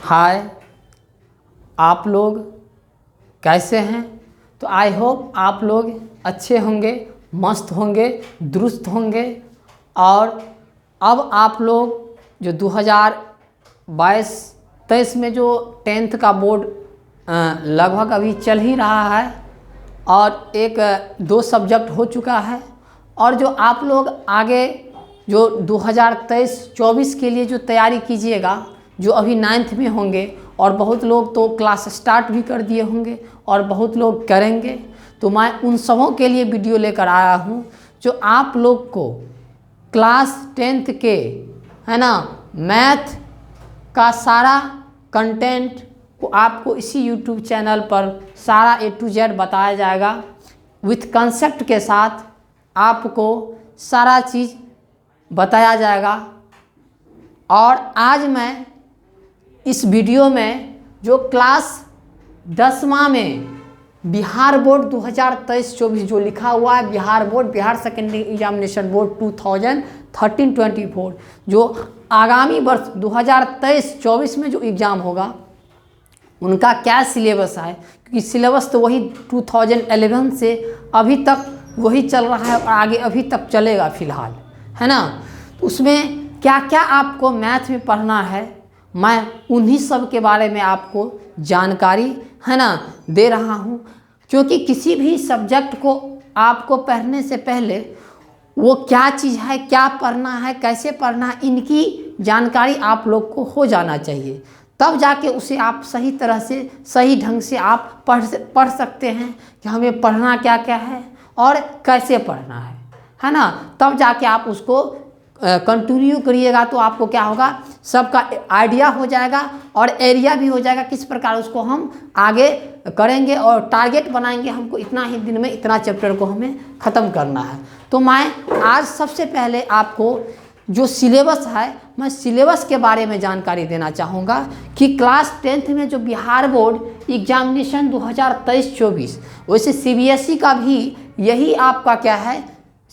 हाय, आप लोग कैसे हैं? तो आई होप आप लोग अच्छे होंगे, मस्त होंगे, दुरुस्त होंगे। और अब आप लोग जो 2022-23 में जो 10th का बोर्ड लगभग अभी चल ही रहा है और एक दो सब्जेक्ट हो चुका है। और जो आप लोग आगे जो 2023-24 के लिए जो तैयारी कीजिएगा, जो अभी 9th में होंगे और बहुत लोग तो क्लास स्टार्ट भी कर दिए होंगे और बहुत लोग करेंगे, तो मैं उन सबों के लिए वीडियो लेकर आया हूँ जो आप लोग को क्लास 10th के, है ना, मैथ का सारा कंटेंट को आपको इसी यूट्यूब चैनल पर सारा A to Z बताया जाएगा। विथ कंसेप्ट के साथ आपको सारा चीज़ बताया जाएगा। और आज मैं इस वीडियो में जो क्लास 10वां में बिहार बोर्ड 2023-24 जो लिखा हुआ है, Bihar board, Bihar secondary examination board 2013-24, जो आगामी वर्ष 2023-24 में जो एग्ज़ाम होगा उनका क्या सिलेबस है, क्योंकि सिलेबस तो वही 2011 से अभी तक वही चल रहा है और आगे अभी तक चलेगा फ़िलहाल, है ना। तो उसमें क्या क्या आपको मैथ में पढ़ना है, मैं उन्हीं सब के बारे में आपको जानकारी, है ना, दे रहा हूँ। क्योंकि किसी भी सब्जेक्ट को आपको पढ़ने से पहले वो क्या चीज़ है, क्या पढ़ना है, कैसे पढ़ना है, इनकी जानकारी आप लोग को हो जाना चाहिए। तब जाके उसे आप सही तरह से, सही ढंग से आप पढ़ सकते हैं कि हमें पढ़ना क्या क्या है और कैसे पढ़ना है ना। तब जाके आप उसको कंटिन्यू करिएगा तो आपको क्या होगा, सबका आइडिया हो जाएगा और एरिया भी हो जाएगा किस प्रकार उसको हम आगे करेंगे। और टारगेट बनाएंगे, हमको इतना ही दिन में इतना चैप्टर को हमें ख़त्म करना है। तो मैं आज सबसे पहले आपको जो सिलेबस है, मैं सिलेबस के बारे में जानकारी देना चाहूँगा कि क्लास 10th में जो बिहार बोर्ड एग्जामिनेशन 2023-24, वैसे CBSE का भी यही आपका क्या है,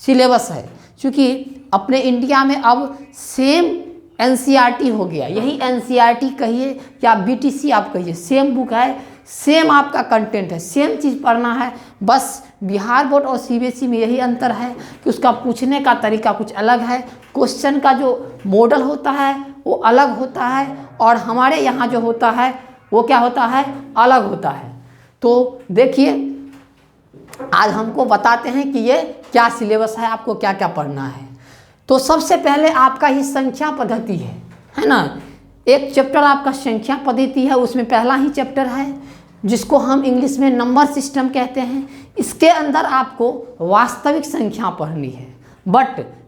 सिलेबस है। क्योंकि अपने इंडिया में अब सेम NCERT हो गया, यही NCERT कहिए या BTC आप कहिए, सेम बुक है, सेम आपका कंटेंट है, सेम चीज़ पढ़ना है। बस बिहार बोर्ड और CBSE में यही अंतर है कि उसका पूछने का तरीका कुछ अलग है, क्वेश्चन का जो मॉडल होता है वो अलग होता है और हमारे यहाँ जो होता है वो क्या होता है, अलग होता है। तो देखिए आज हमको बताते हैं कि ये क्या सिलेबस है, आपको क्या क्या पढ़ना है। तो सबसे पहले आपका ही संख्या पद्धति है ना। एक चैप्टर आपका संख्या पद्धति है, उसमें पहला ही चैप्टर है जिसको हम इंग्लिश में नंबर सिस्टम कहते हैं। इसके अंदर आपको वास्तविक संख्या पढ़नी है,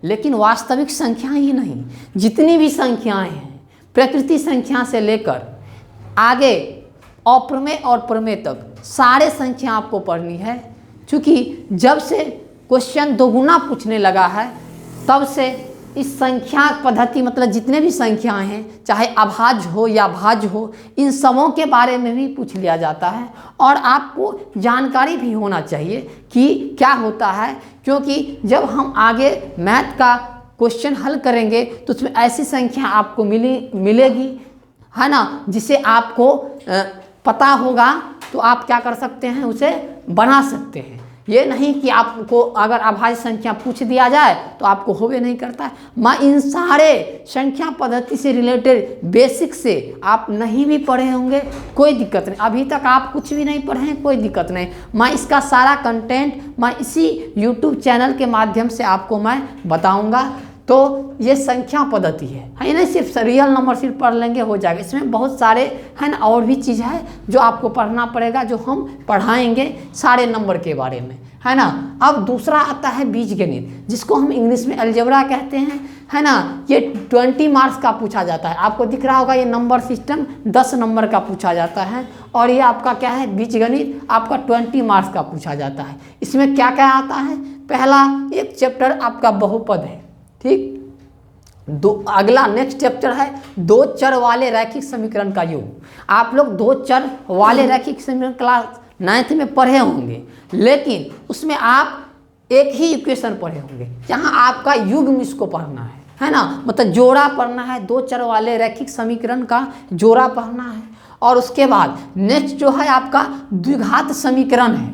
लेकिन वास्तविक संख्या ही नहीं, जितनी भी संख्याएं हैं, प्रकृति संख्या से लेकर आगे अप्रमेय और प्रमेय तक सारे संख्या आपको पढ़नी है। क्योंकि जब से क्वेश्चन दोगुना पूछने लगा है तब से इस संख्या पद्धति, मतलब जितने भी संख्याएं हैं, चाहे अभाज्य हो या भाज्य हो, इन सबों के बारे में भी पूछ लिया जाता है। और आपको जानकारी भी होना चाहिए कि क्या होता है, क्योंकि जब हम आगे मैथ का क्वेश्चन हल करेंगे तो उसमें ऐसी संख्या आपको मिलेगी, है ना, जिसे आपको पता होगा तो आप क्या कर सकते हैं, उसे बना सकते हैं। ये नहीं कि आपको अगर अभाज्य संख्या पूछ दिया जाए तो आपको होवे नहीं करता है। मैं इन सारे संख्या पद्धति से रिलेटेड बेसिक से आप नहीं भी पढ़े होंगे, कोई दिक्कत नहीं, अभी तक आप कुछ भी नहीं पढ़े हैं, कोई दिक्कत नहीं। मैं इसका सारा कंटेंट मैं इसी यूट्यूब चैनल के माध्यम से आपको मैं बताऊँगा। तो ये संख्या पद्धति है ना, सिर्फ रियल नंबर सिर्फ पढ़ लेंगे हो जाएगा, इसमें बहुत सारे, है ना, और भी चीज़ है जो आपको पढ़ना पड़ेगा, जो हम पढ़ाएंगे सारे नंबर के बारे में, है ना। अब दूसरा आता है बीजगणित, जिसको हम इंग्लिश में अलजेब्रा कहते हैं, है ना। ये 20 मार्क्स का पूछा जाता है, आपको दिख रहा होगा ये नंबर सिस्टम 10 नंबर का पूछा जाता है। और ये आपका क्या है, बीजगणित आपका 20 मार्क्स का पूछा जाता है। इसमें क्या क्या आता है, पहला एक चैप्टर आपका बहुपद है, ठीक। अगला नेक्स्ट चैप्टर है दो चर वाले रैखिक समीकरण का योग। आप लोग दो चर वाले रैखिक समीकरण क्लास 9th में पढ़े होंगे, लेकिन उसमें आप एक ही इक्वेशन पढ़े होंगे, यहाँ आपका युग्म इसको पढ़ना है ना, मतलब जोड़ा पढ़ना है, दो चर वाले रैखिक समीकरण का जोड़ा पढ़ना है। और उसके बाद नेक्स्ट जो है आपका द्विघात समीकरण है।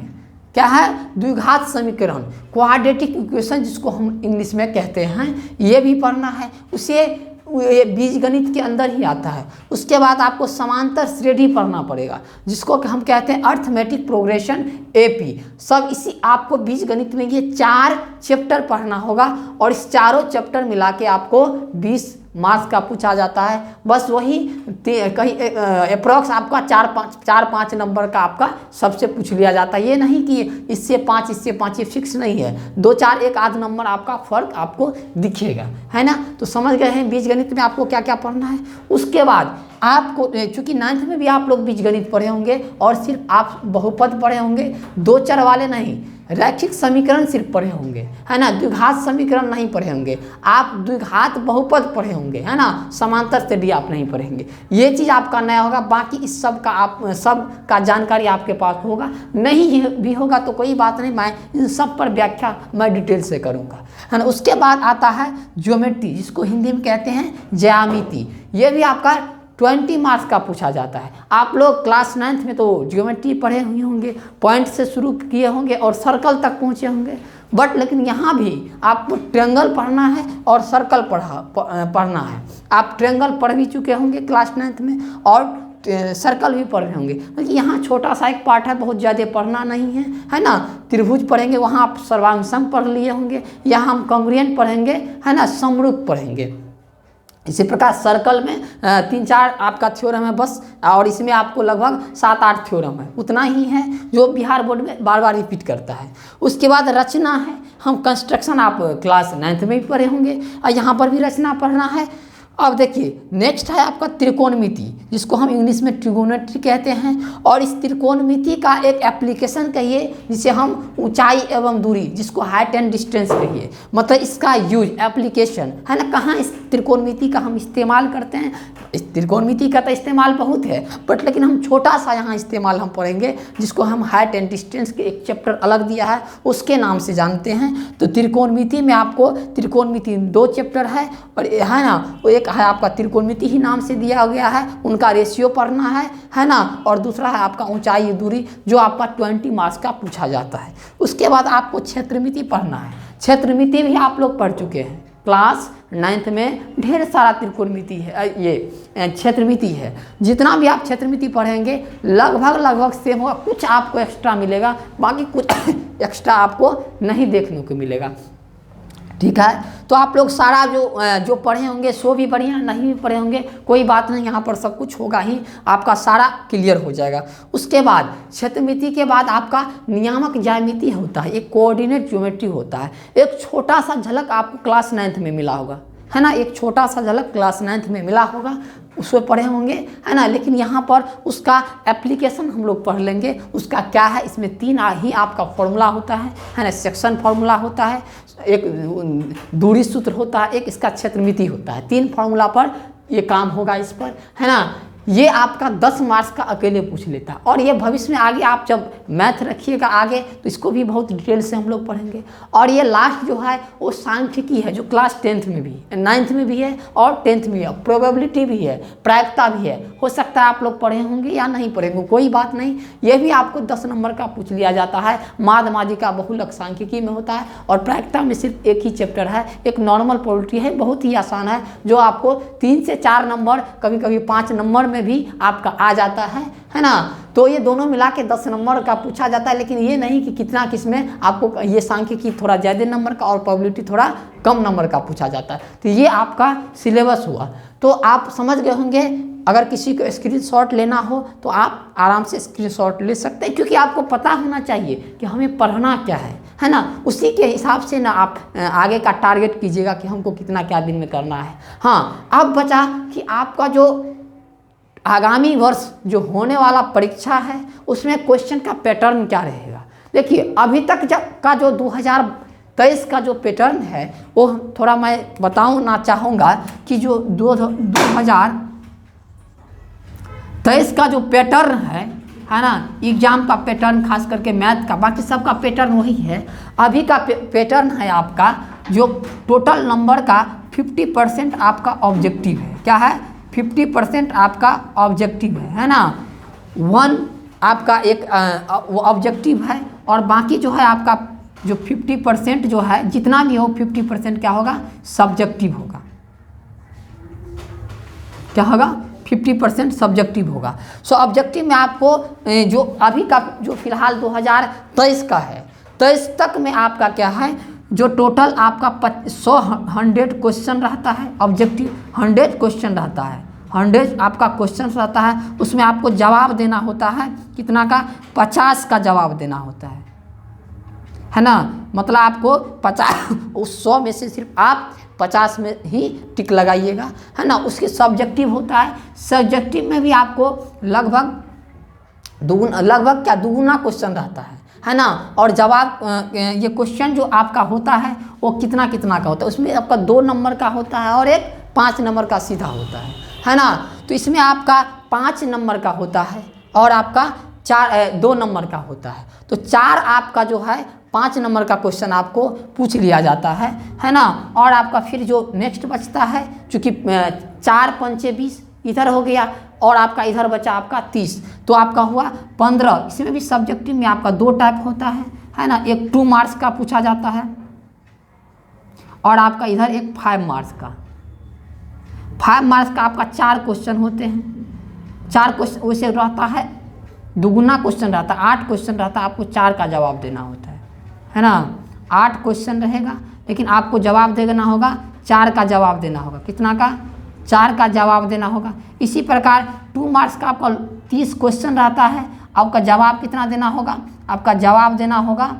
क्या है? द्विघात समीकरण, क्वाड्रेटिक इक्वेशन जिसको हम इंग्लिश में कहते हैं, ये भी पढ़ना है। उसे ये बीजगणित के अंदर ही आता है। उसके बाद आपको समांतर श्रेणी पढ़ना पड़ेगा, जिसको हम कहते हैं अर्थमेटिक प्रोग्रेशन एपी। सब इसी आपको बीजगणित में ये 4 चैप्टर पढ़ना होगा और इस चारों चैप्टर मिला के आपको 20 मार्क्स का पूछा जाता है। बस वही कहीं अप्रॉक्स आपका 4-5 नंबर का आपका सबसे पूछ लिया जाता है। ये नहीं कि इससे 5 इससे 5, ये फिक्स नहीं है। 2-4 एक आध नंबर आपका फर्क आपको दिखेगा, है ना। तो समझ गए हैं बीजगणित में आपको क्या क्या पढ़ना है। उसके बाद आपको चूंकि 9th में भी आप लोग बीजगणित पढ़े होंगे और सिर्फ आप बहुपद पढ़े होंगे, दो चर वाले नहीं, रैखिक समीकरण सिर्फ पढ़े होंगे, है ना। द्विघात समीकरण नहीं पढ़े होंगे आप, द्विघात बहुपद पढ़े होंगे, है ना। समांतर श्रेणी आप नहीं पढ़ेंगे। ये चीज़ आपका नया होगा। बाकी इस सब का आप सब का जानकारी आपके पास होगा, नहीं भी होगा तो कोई बात नहीं, मैं इन सब पर व्याख्या मैं डिटेल से करूँगा, है ना। उसके बाद आता है ज्योमेट्री, जिसको हिंदी में कहते हैं ज्यामिति। ये भी आपका 20 मार्क्स का पूछा जाता है। आप लोग क्लास 9th में तो ज्योमेट्री पढ़े हुए होंगे, पॉइंट से शुरू किए होंगे और सर्कल तक पहुँचे होंगे, बट लेकिन यहाँ भी आपको ट्रायंगल पढ़ना है और सर्कल पढ़ना है। आप ट्रायंगल पढ़ भी चुके होंगे क्लास 9th में और सर्कल भी पढ़ रहे होंगे। क्योंकि यहाँ छोटा सा एक पार्ट है, बहुत ज़्यादा पढ़ना नहीं है, है ना। त्रिभुज पढ़ेंगे, वहाँ आप सर्वांग पढ़ लिए होंगे। यहाँ हम कॉन्ग्रुएंट पढ़ेंगे, है ना, समरूप पढ़ेंगे। इसी प्रकार सर्कल में 3-4 आपका थ्योरम है बस, और इसमें आपको लगभग 7-8 थ्योरम है, उतना ही है जो बिहार बोर्ड में बार बार रिपीट करता है। उसके बाद रचना है, हम कंस्ट्रक्शन आप क्लास 9th में भी पढ़े होंगे और यहाँ पर भी रचना पढ़ना है। अब देखिए नेक्स्ट है आपका त्रिकोणमिति, जिसको हम इंग्लिश में ट्रिगोनोमेट्री कहते हैं। और इस त्रिकोणमिति का एक एप्लीकेशन कहिए, जिसे हम ऊंचाई एवं दूरी, जिसको हाइट एंड डिस्टेंस कहिए, मतलब इसका यूज एप्लीकेशन, है ना। कहाँ इस त्रिकोणमिति का हम इस्तेमाल करते हैं? इस त्रिकोणमिति का तो इस्तेमाल बहुत है, बट लेकिन हम छोटा सा यहाँ इस्तेमाल हम पढ़ेंगे, जिसको हम हाइट एंड डिस्टेंस के एक चैप्टर अलग दिया है, उसके नाम से जानते हैं। तो त्रिकोणमिति में आपको त्रिकोणमिति 2 चैप्टर है, और है ना, वो एक है आपका त्रिकोणमिति ही नाम से दिया गया है, उनका रेशियो पढ़ना है ना। और दूसरा है आपका ऊंचाई दूरी, जो आपका 20 मार्क्स का पूछा जाता है। उसके बाद आपको क्षेत्रमिति पढ़ना है। क्षेत्रमिति भी आप लोग पढ़ चुके हैं, क्लास 9th में ढेर सारा त्रिकोणमिति है, ये क्षेत्रमिति है। जितना भी आप क्षेत्रमिति पढ़ेंगे लगभग सेम होगा, कुछ आपको एक्स्ट्रा मिलेगा, बाकी कुछ एक्स्ट्रा आपको नहीं देखने को मिलेगा, ठीक है। तो आप लोग सारा जो पढ़े होंगे सो भी बढ़िया, नहीं भी पढ़े होंगे कोई बात नहीं, यहाँ पर सब कुछ होगा ही, आपका सारा क्लियर हो जाएगा। उसके बाद क्षेत्रमिति के बाद आपका नियामक ज्यामिति होता है, एक कोऑर्डिनेट ज्योमेट्री होता है। एक छोटा सा झलक आपको क्लास 9th में मिला होगा, है ना, एक छोटा सा झलक क्लास 9th में मिला होगा, उसमें पढ़े होंगे, है ना। लेकिन यहाँ पर उसका एप्लीकेशन हम लोग पढ़ लेंगे। उसका क्या है, इसमें 3 ही आपका फॉर्मूला होता है ना। सेक्शन फॉर्मूला होता है, एक दूरी सूत्र होता है, एक इसका क्षेत्रमिति होता है। 3 फॉर्मूला पर ये काम होगा इस पर, है ना। ये आपका 10 मार्क्स का अकेले पूछ लेता है। और ये भविष्य में आगे आप जब मैथ रखिएगा आगे, तो इसको भी बहुत डिटेल से हम लोग पढ़ेंगे। और ये लास्ट जो है वो सांख्यिकी है, जो क्लास 10th में भी, 9th में भी है और 10th में है। प्रोबेबिलिटी भी है, प्रायिकता भी है। हो सकता है आप लोग पढ़े होंगे या नहीं पढ़े होंगे, कोई बात नहीं, ये भी आपको 10 नंबर का पूछ लिया जाता है। माध्यमाजिका बहुलक सांख्यिकी में होता है, और प्रायिकता में सिर्फ एक ही चैप्टर है, एक नॉर्मल प्रोबेबिलिटी है, बहुत ही आसान है, जो आपको 3 से 4 नंबर, कभी कभी 5 नंबर में भी आपका आ जाता है ना। तो ये दोनों मिला के 10 नंबर का पूछा जाता है। लेकिन ये नहीं कि कितना किसमें आपको, ये सांख्यिकी थोड़ा ज़्यादा नंबर का और प्रोबेबिलिटी थोड़ा कम नंबर का पूछा जाता है। तो ये आपका सिलेबस हुआ। तो आप समझ गए होंगे। अगर किसी को स्क्रीनशॉट लेना हो तो आप आराम से स्क्रीनशॉट ले सकते हैं, क्योंकि आपको पता होना चाहिए कि हमें पढ़ना क्या है ना। उसी के हिसाब से ना आप आगे का टारगेट कीजिएगा कि हमको कितना क्या दिन में करना है। हाँ, अब बचा कि आपका जो आगामी वर्ष जो होने वाला परीक्षा है, उसमें क्वेश्चन का पैटर्न क्या रहेगा। देखिए अभी तक का जो 2023 का जो पैटर्न है, वो थोड़ा मैं बताना चाहूँगा कि जो 2023 का जो पैटर्न है ना, एग्जाम का पैटर्न, खास करके मैथ का, बाकी सब का पैटर्न वही है। अभी का पैटर्न है आपका, जो टोटल नंबर का 50% आपका ऑब्जेक्टिव है। क्या है? 50% आपका ऑब्जेक्टिव है ना। 1 आपका एक वो ऑब्जेक्टिव है और बाकी जो है आपका जो 50% जो है जितना भी हो 50% क्या होगा? सब्जेक्टिव होगा। क्या होगा? 50% सब्जेक्टिव होगा। सो ऑब्जेक्टिव में आपको जो अभी का जो फिलहाल 2023 का है, 23 तक में आपका क्या है, जो टोटल आपका 100 क्वेश्चन रहता है। ऑब्जेक्टिव 100 क्वेश्चन रहता है, 100 आपका क्वेश्चन रहता है। उसमें आपको जवाब देना होता है कितना का? 50 का जवाब देना होता है ना। मतलब आपको 50 उस 100 में से सिर्फ आप 50 में ही टिक लगाइएगा, है ना। उसके सब्जेक्टिव होता है, सब्जेक्टिव में भी आपको लगभग दुगुना क्वेश्चन रहता है ना। और जवाब ये क्वेश्चन जो आपका होता है वो कितना का होता है। उसमें आपका 2 नंबर का होता है और एक 5 नंबर का सीधा होता है ना। तो इसमें आपका 5 नंबर का होता है और आपका 2 नंबर का होता है। तो 4 आपका जो है 5 नंबर का क्वेश्चन आपको पूछ लिया जाता है ना। और आपका फिर जो नेक्स्ट बचता है, चूँकि 4 पंचे 20 इधर हो गया और आपका इधर बचा आपका 30, तो आपका हुआ 15। इसमें भी सब्जेक्टिव में आपका 2 टाइप होता है ना। एक 2 मार्क्स का पूछा जाता है और आपका इधर एक 5 मार्क्स का। 5 मार्क्स का आपका 4 क्वेश्चन होते हैं। 4 क्वेश्चन वैसे रहता है, दुगुना क्वेश्चन रहता है, 8 क्वेश्चन रहता है। आपको 4 का जवाब देना होता है ना। 8 क्वेश्चन रहेगा लेकिन आपको जवाब देना होगा 4 का जवाब देना होगा। कितना का? 4 का जवाब देना होगा। इसी प्रकार 2 मार्क्स का आपका 30 क्वेश्चन रहता है। आपका जवाब कितना देना होगा? आपका जवाब देना होगा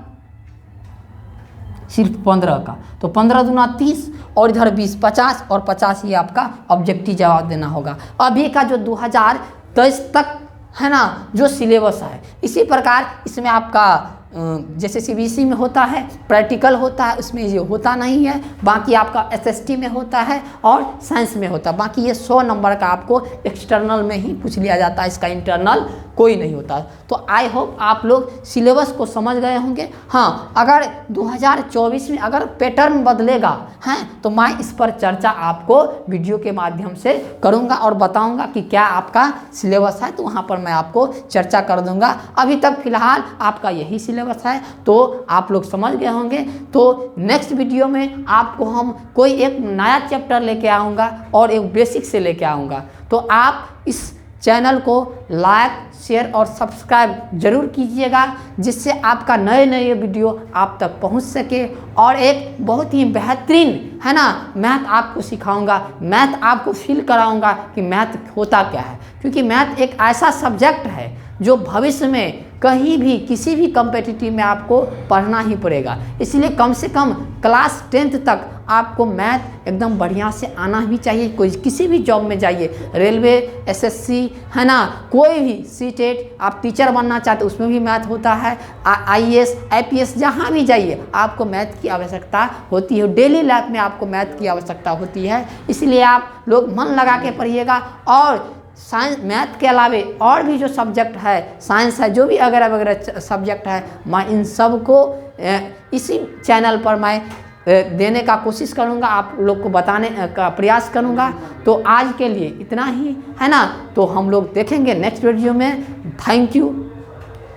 सिर्फ 15 का। तो 15 दूना 30 और इधर 20 50 और 50 ही आपका ऑब्जेक्टिव जवाब देना होगा। अभी का जो 2023 तक है ना जो सिलेबस है, इसी प्रकार इसमें आपका जैसे सीबीएसई में होता है प्रैक्टिकल होता है, उसमें ये होता नहीं है। बाकी आपका एसएसटी में होता है और साइंस में होता है। बाकी ये 100 नंबर का आपको एक्सटर्नल में ही पूछ लिया जाता है, इसका इंटरनल कोई नहीं होता। तो आई होप आप लोग सिलेबस को समझ गए होंगे। हाँ, अगर 2024 में अगर पैटर्न बदलेगा हैं तो मैं इस पर चर्चा आपको वीडियो के माध्यम से करूँगा और बताऊँगा कि क्या आपका सिलेबस है, तो वहाँ पर मैं आपको चर्चा कर दूँगा। अभी तक फिलहाल आपका यही सिलेबस है, तो आप लोग समझ गए होंगे। तो नेक्स्ट वीडियो में आपको हम कोई एक नया चैप्टर लेके आऊँगा और एक बेसिक से लेके आऊँगा। तो आप इस चैनल को लाइक शेयर और सब्सक्राइब जरूर कीजिएगा, जिससे आपका नए नए वीडियो आप तक पहुंच सके। और एक बहुत ही बेहतरीन है ना मैथ आपको सिखाऊंगा, मैथ आपको फील कराऊंगा कि मैथ होता क्या है। क्योंकि मैथ एक ऐसा सब्जेक्ट है जो भविष्य में कहीं भी किसी भी कॉम्पिटिटिव में आपको पढ़ना ही पड़ेगा। इसलिए कम से कम क्लास 10th तक आपको मैथ एकदम बढ़िया से आना भी चाहिए। कोई किसी भी जॉब में जाइए, रेलवे, एसएससी है ना, कोई भी सीटेट, आप टीचर बनना चाहते उसमें भी मैथ होता है। आईएएस आईपीएस जहाँ भी जाइए आपको मैथ की आवश्यकता होती है। डेली लाइफ में आपको मैथ की आवश्यकता होती है। इसलिए आप लोग मन लगा के पढ़िएगा। और साइंस मैथ के अलावे और भी जो सब्जेक्ट है, साइंस है, जो भी वगैरह वगैरह सब्जेक्ट है, मैं इन सब को इसी चैनल पर मैं देने का कोशिश करूँगा, आप लोग को बताने का प्रयास करूँगा। तो आज के लिए इतना ही है ना। तो हम लोग देखेंगे नेक्स्ट वीडियो में। Thank you.